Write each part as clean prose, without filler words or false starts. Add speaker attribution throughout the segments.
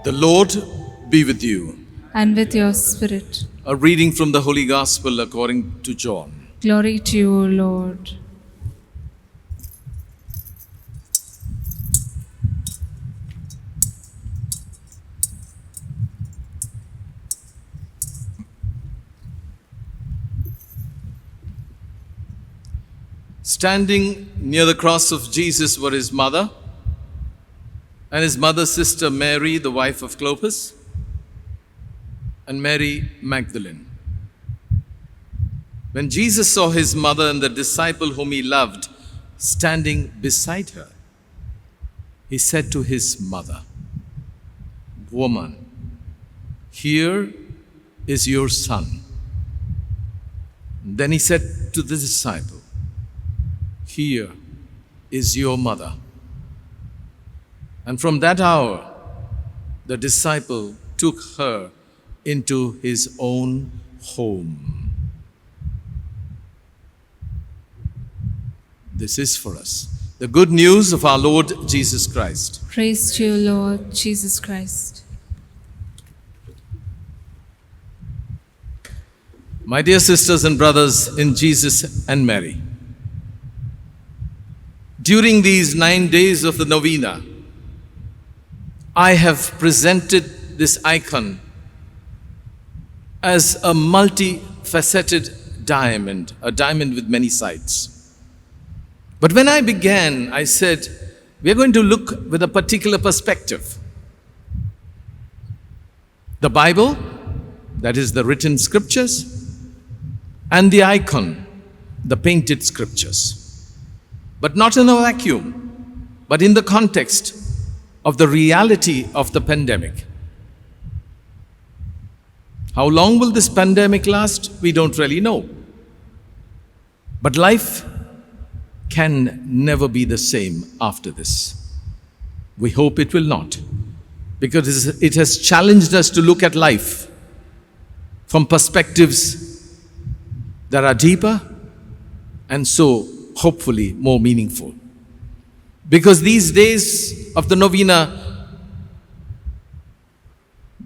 Speaker 1: The Lord be with you.
Speaker 2: And with your spirit.
Speaker 1: A reading from the Holy Gospel according to John.
Speaker 2: Glory to you, O Lord.
Speaker 1: Standing near the cross of Jesus were his mother and his mother's sister Mary, the wife of Clopas, and Mary Magdalene. When Jesus saw his mother and the disciple whom he loved standing beside her, he said to his mother, "Woman, here is your son." Then he said to the disciple, "Here is your mother." And from that hour, the disciple took her into his own home. This is for us the good news of our Lord Jesus Christ.
Speaker 2: Praise to you, Lord Jesus Christ.
Speaker 1: My dear sisters and brothers in Jesus and Mary, during these 9 days of the Novena, I have presented this icon as a multifaceted diamond, a diamond with many sides. But when I began, I said, we're going to look with a particular perspective. The Bible, that is the written scriptures, and the icon, the painted scriptures. But not in a vacuum, but in the context of the reality of the pandemic. How long will this pandemic last? We don't really know. But life can never be the same after this. We hope it will not, because it has challenged us to look at life from perspectives that are deeper and so hopefully more meaningful. Because these days of the Novena,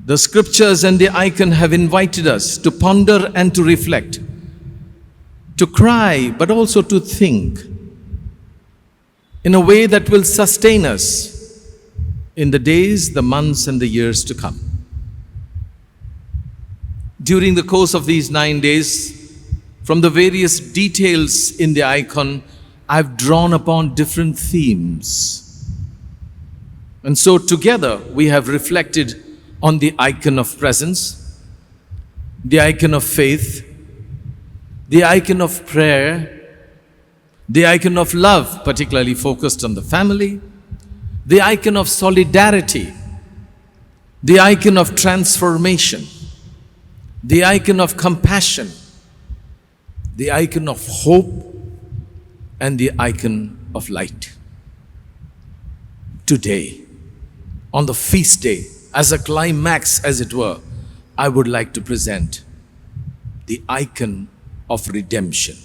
Speaker 1: the scriptures and the icon have invited us to ponder and to reflect, to cry, but also to think in a way that will sustain us in the days, the months, and the years to come. During the course of these 9 days, from the various details in the icon, I've drawn upon different themes. And so together we have reflected on the icon of presence, the icon of faith, the icon of prayer, the icon of love, particularly focused on the family, the icon of solidarity, the icon of transformation, the icon of compassion, the icon of hope, and the icon of light. Today, on the feast day, as a climax as it were, I would like to present the icon of redemption.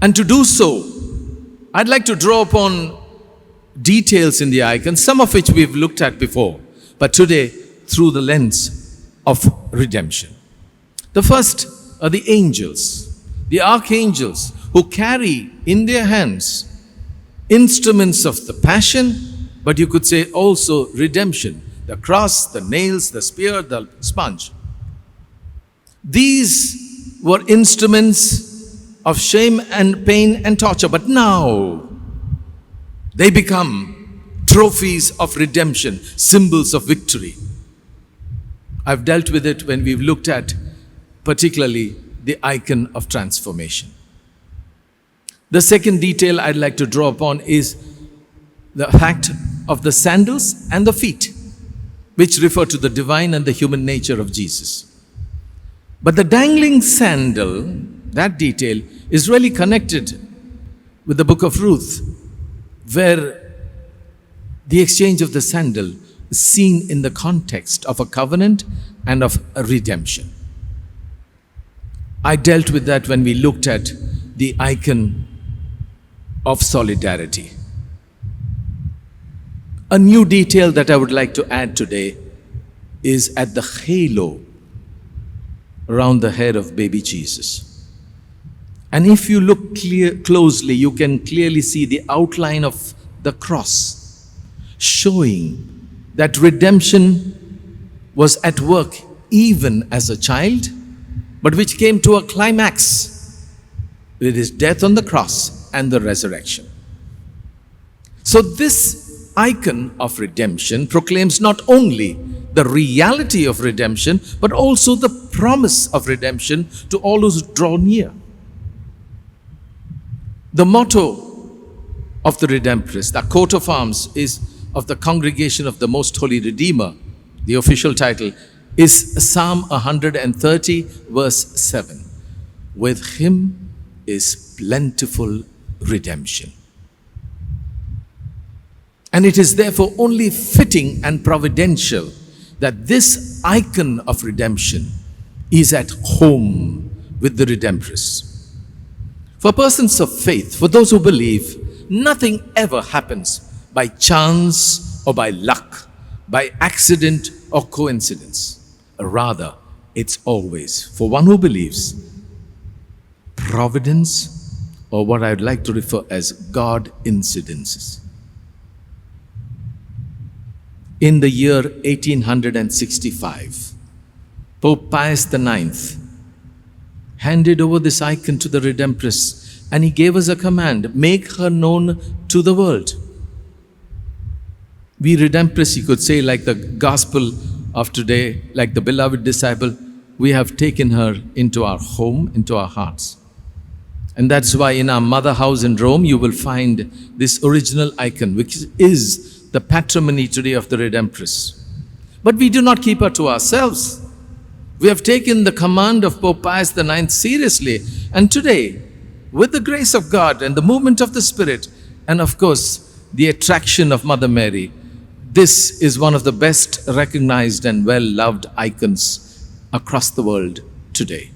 Speaker 1: And to do so, I'd like to draw upon details in the icon, some of which we've looked at before, but today through the lens of redemption. The first are the angels, the archangels, who carry in their hands instruments of the passion, but you could say also redemption, the cross, the nails, the spear, the sponge. These were instruments of shame and pain and torture, but now they become trophies of redemption, symbols of victory. I've dealt with it when we've looked at particularly the icon of transformation. The second detail I'd like to draw upon is the fact of the sandals and the feet, which refer to the divine and the human nature of Jesus. But the dangling sandal, that detail, is really connected with the book of Ruth, where the exchange of the sandal is seen in the context of a covenant and of a redemption. I dealt with that when we looked at the icon of solidarity. A new detail that I would like to add today is at the halo around the head of baby Jesus. And if you look closely, you can clearly see the outline of the cross, showing that redemption was at work even as a child, but which came to a climax with his death on the cross and the resurrection. So this icon of redemption proclaims not only the reality of redemption, but also the promise of redemption to all those who draw near. The motto of the Redemptorist, our coat of arms, is of the Congregation of the Most Holy Redeemer. The official title is Psalm 130, verse 7. With him is plentiful redemption. And it is therefore only fitting and providential that this icon of redemption is at home with the Redemptorists. For persons of faith, for those who believe, nothing ever happens by chance or by luck, by accident or coincidence. Rather, it's always, for one who believes, providence, or what I'd like to refer as God incidences. In the year 1865, Pope Pius IX handed over this icon to the Redemptorists, and he gave us a command: make her known to the world. We Redemptorists, you could say, like the gospel of today, like the beloved disciple, we have taken her into our home, into our hearts. And that's why in our mother house in Rome, you will find this original icon, which is the patrimony today of the Redemptorists. But we do not keep her to ourselves. We have taken the command of Pope Pius IX seriously. And today, with the grace of God and the movement of the Spirit, and of course, the attraction of Mother Mary, this is one of the best recognized and well-loved icons across the world today.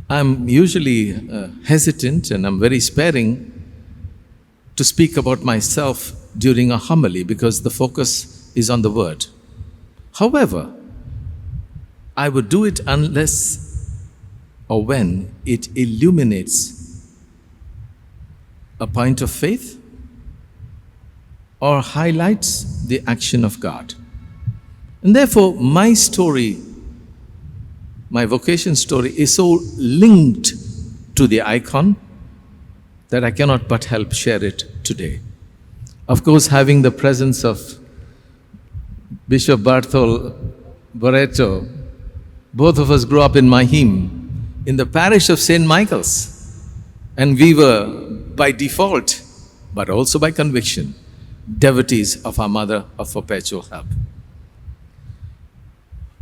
Speaker 1: I'm usually hesitant and I'm very sparing to speak about myself during a homily because the focus is on the word. However, I would do it unless or when it illuminates a point of faith or highlights the action of God. And therefore, my story, my vocation story, is so linked to the icon that I cannot but help share it today. Of course, having the presence of Bishop Barthol Barreto, both of us grew up in Mahim, in the parish of St. Michael's. And we were, by default, but also by conviction, devotees of our Mother of Perpetual Help.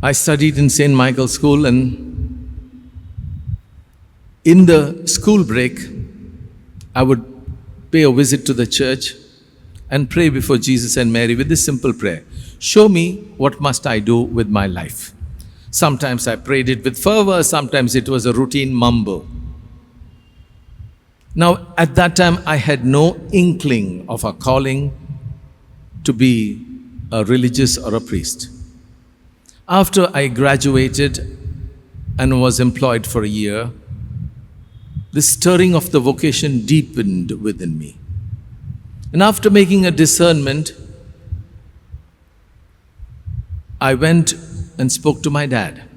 Speaker 1: I studied in St. Michael's School, and in the school break, I would pay a visit to the church and pray before Jesus and Mary with this simple prayer: show me what must I do with my life. Sometimes I prayed it with fervor, sometimes it was a routine mumble. Now, at that time, I had no inkling of a calling to be a religious or a priest. After I graduated and was employed for a year, the stirring of the vocation deepened within me. And after making a discernment, I went and spoke to my dad.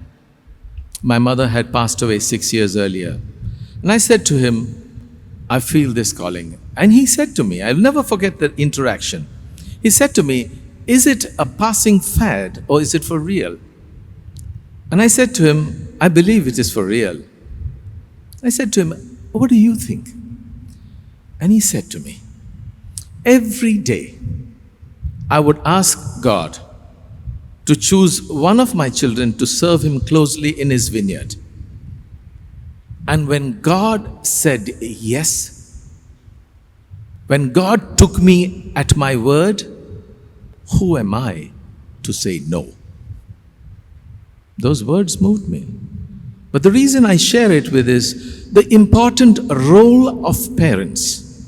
Speaker 1: My mother had passed away 6 years earlier. And I said to him, I feel this calling. And he said to me, I'll never forget that interaction. He said to me, is it a passing fad or is it for real? And I said to him, I believe it is for real. I said to him, what do you think? And he said to me, every day I would ask God to choose one of my children to serve him closely in his vineyard. And when God said yes, when God took me at my word, who am I to say no? Those words moved me. But the reason I share it with is the important role of parents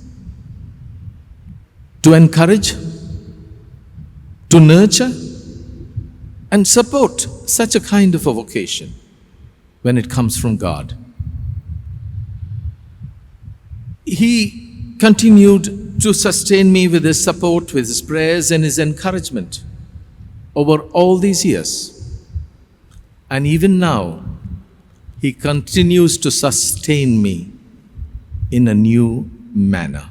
Speaker 1: to encourage, to nurture, and support such a kind of a vocation when it comes from God. He continued to sustain me with his support, with his prayers and his encouragement over all these years. And even now, he continues to sustain me in a new manner.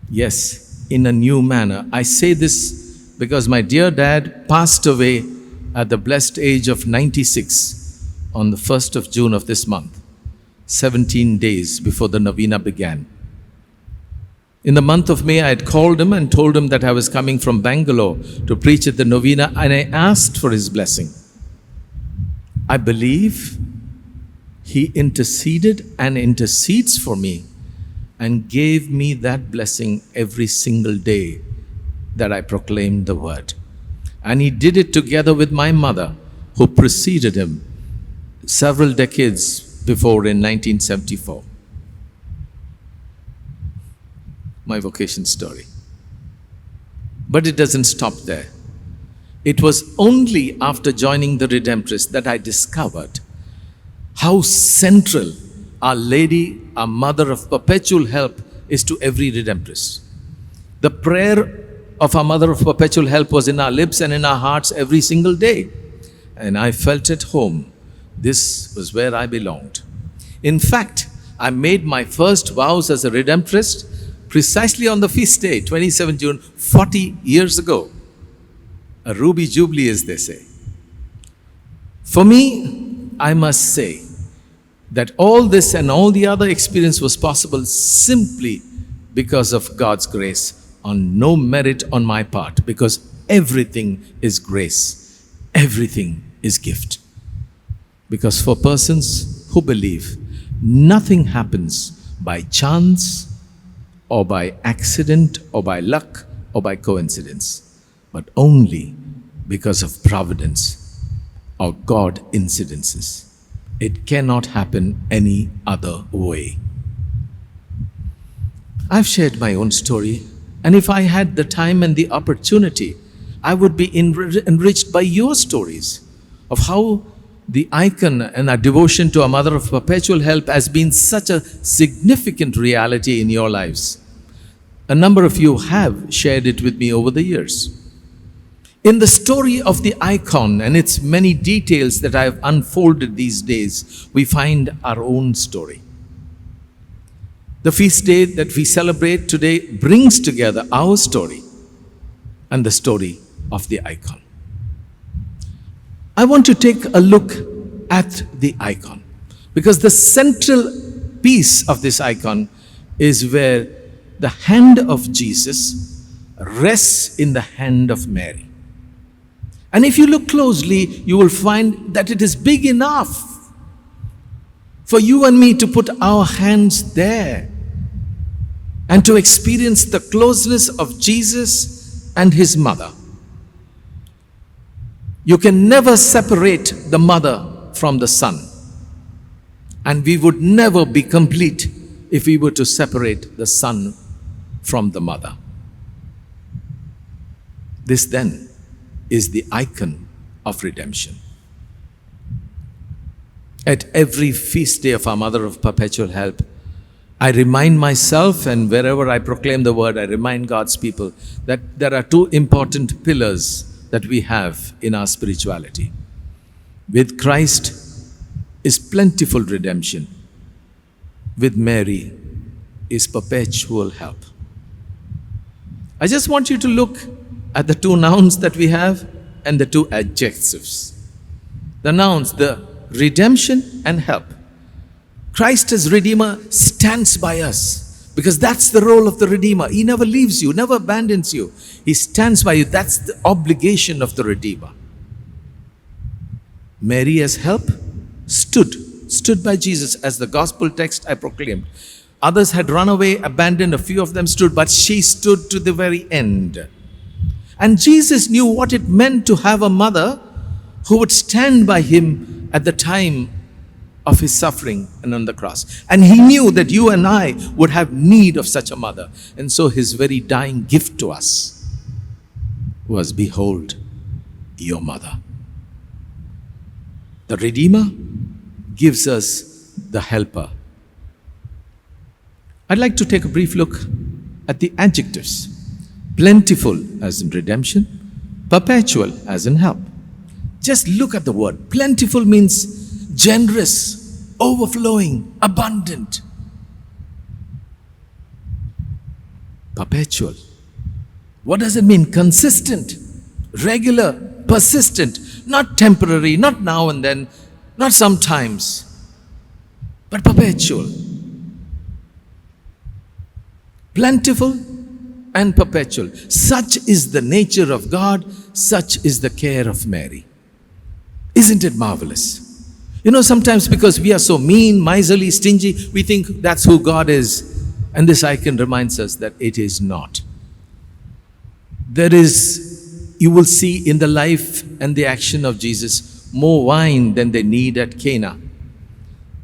Speaker 1: Yes, in a new manner. I say this because my dear dad passed away at the blessed age of 96 on the 1st of June of this month, 17 days before the Novena began. In the month of May, I had called him and told him that I was coming from Bangalore to preach at the Novena, and I asked for his blessing. I believe he interceded and intercedes for me and gave me that blessing every single day that I proclaimed the word. And he did it together with my mother, who preceded him several decades before in 1974. My vocation story. But it doesn't stop there. It was only after joining the Redemptorist that I discovered how central Our Lady, our Mother of Perpetual Help, is to every Redemptorist. The prayer of our Mother of Perpetual Help was in our lips and in our hearts every single day. And I felt at home. This was where I belonged. In fact, I made my first vows as a Redemptorist precisely on the feast day, 27 June, 40 years ago. A ruby jubilee, as they say. For me, I must say that all this and all the other experience was possible simply because of God's grace, on no merit on my part, because everything is grace, everything is gift. Because for persons who believe, nothing happens by chance or by accident or by luck or by coincidence, but only because of providence or God incidences. It cannot happen any other way. I've shared my own story, and if I had the time and the opportunity, I would be enriched by your stories of how the icon and our devotion to our Mother of Perpetual Help has been such a significant reality in your lives. A number of you have shared it with me over the years. In the story of the icon and its many details that I have unfolded these days, we find our own story. The feast day that we celebrate today brings together our story and the story of the icon. I want to take a look at the icon because the central piece of this icon is where the hand of Jesus rests in the hand of Mary. And if you look closely, you will find that it is big enough for you and me to put our hands there and to experience the closeness of Jesus and his mother. You can never separate the mother from the son. And we would never be complete if we were to separate the son from the mother. This then is the icon of redemption. At every feast day of our Mother of Perpetual Help, I remind myself, and wherever I proclaim the word, I remind God's people that there are two important pillars that we have in our spirituality. With Christ is plentiful redemption. With Mary is perpetual help. I just want you to look at the two nouns that we have and the two adjectives. The nouns, the redemption and help. Christ as Redeemer stands by us because that's the role of the Redeemer. He never leaves you, never abandons you. He stands by you. That's the obligation of the Redeemer. Mary as help stood by Jesus as the gospel text I proclaimed. Others had run away, abandoned, a few of them stood, but she stood to the very end. And Jesus knew what it meant to have a mother who would stand by him at the time of his suffering and on the cross. And he knew that you and I would have need of such a mother. And so his very dying gift to us was, behold, your mother. The Redeemer gives us the helper. I'd like to take a brief look at the adjectives. Plentiful as in redemption, perpetual as in help. Just look at the word. Plentiful means generous, overflowing, abundant. Perpetual. What does it mean? Consistent, regular, persistent, not temporary, not now and then, not sometimes, but perpetual. Plentiful and perpetual. Such is the nature of God, such is the care of Mary. Isn't it marvelous? You know, sometimes because we are so mean, miserly, stingy, we think that's who God is. And this icon reminds us that it is not. There is, you will see in the life and the action of Jesus, more wine than they need at Cana.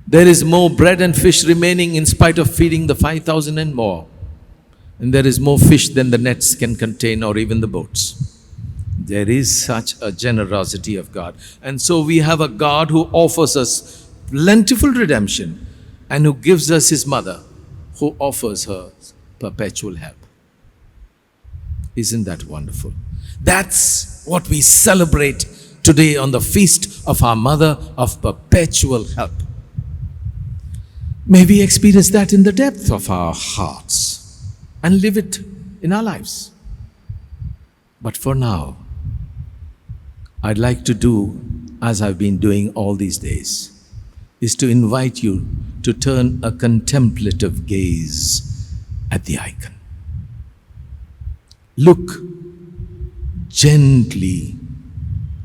Speaker 1: There is more bread and fish remaining in spite of feeding the 5,000 and more. And there is more fish than the nets can contain or even the boats. There is such a generosity of God. And so we have a God who offers us plentiful redemption and who gives us his mother, who offers her perpetual help. Isn't that wonderful? That's what we celebrate today on the feast of our mother of perpetual help. May we experience that in the depth of our hearts and live it in our lives. But for now, I'd like to do as I've been doing all these days, is to invite you to turn a contemplative gaze at the icon. Look gently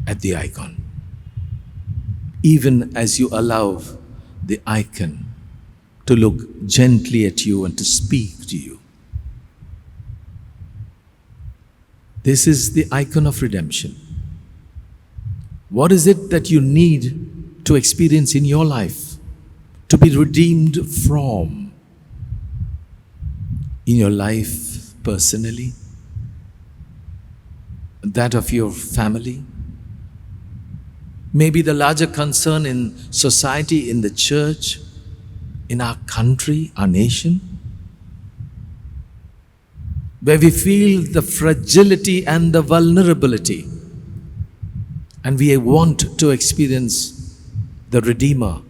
Speaker 1: at the icon, even as you allow the icon to look gently at you and to speak to you. This is the icon of redemption. What is it that you need to experience in your life, to be redeemed from? In your life personally, that of your family, maybe the larger concern in society, in the church, in our country, our nation, where we feel the fragility and the vulnerability, and we want to experience the Redeemer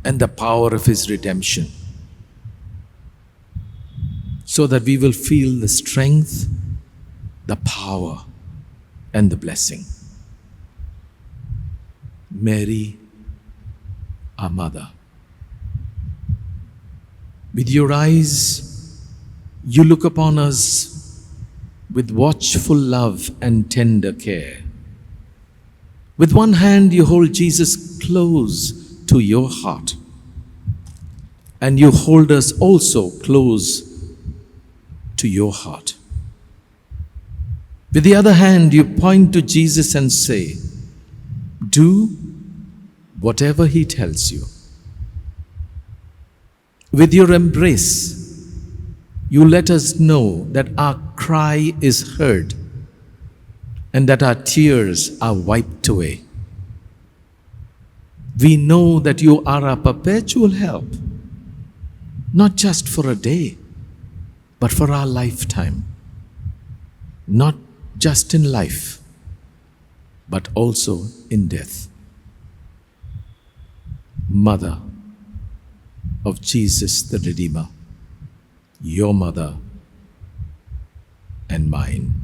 Speaker 1: and the power of his redemption, so that we will feel the strength, the power, and the blessing. Mary, our mother, with your eyes, you look upon us with watchful love and tender care. With one hand, you hold Jesus close to your heart, and you hold us also close to your heart. With the other hand, you point to Jesus and say, do whatever he tells you. With your embrace, you let us know that our cry is heard and that our tears are wiped away. We know that you are our perpetual help, not just for a day, but for our lifetime. Not just in life, but also in death. Mother of Jesus the Redeemer, your mother and mine.